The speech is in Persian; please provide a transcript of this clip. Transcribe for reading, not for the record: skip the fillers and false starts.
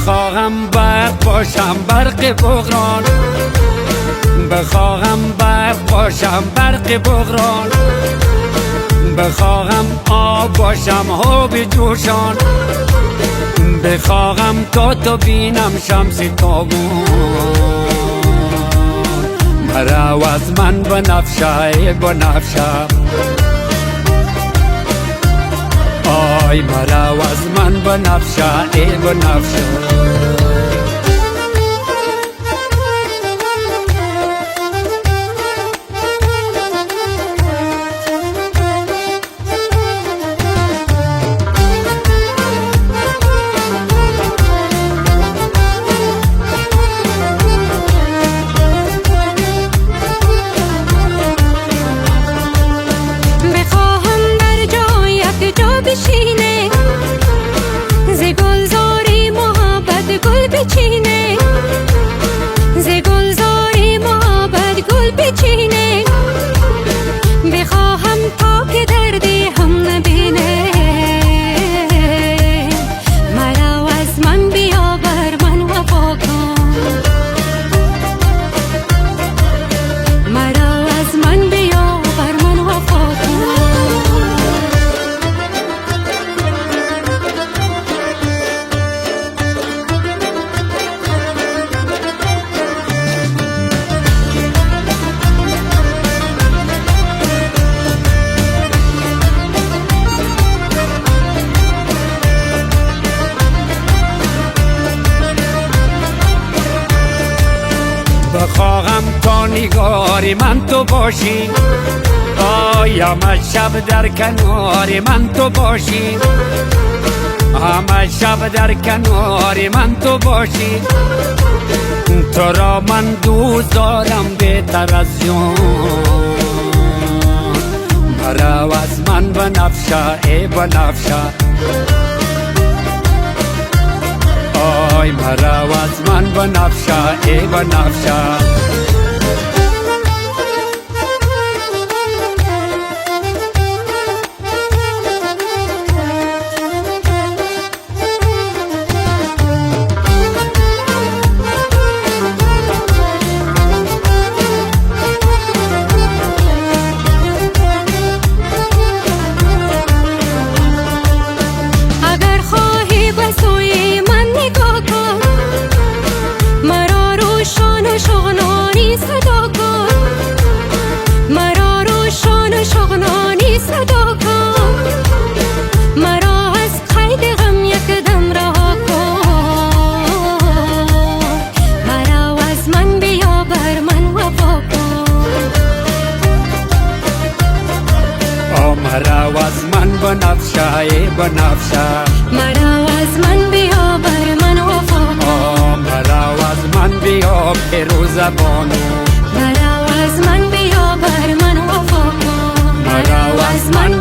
بخواهم برق باشم برق بغران، بخواهم برق باشم برق بغران، بخواهم آب باشم آب جوشان، بخواهم تا تو بینم شمس تابون. مرا از من بنفشه بنفشه، آی مرا از من بنفشه بنفشه. بشینه ز گلزاری محبت گل بچینه، ز گلزاری محبت گل بچینه. بخواهم تا که دردی هم نبینه، مرا از من بیا بر من وفا کن، مرا از من بیا بر من وفا کن. بخواهم تا نگار من تو باشی، آی همه شب در کنار من تو باشی، همه شب در کنار من تو باشی. تو را من دوست دارم بهتر از جان، مرا از من بنفشه بنفشه، آی مرا از من بنفشه بنفشه. مرا از من بنفشه بنفشه، مرا از من بیا بر من وفا کن، مرا از من بیا پیروز بانو، مرا از من بیا بر من وفا کن، مرا از من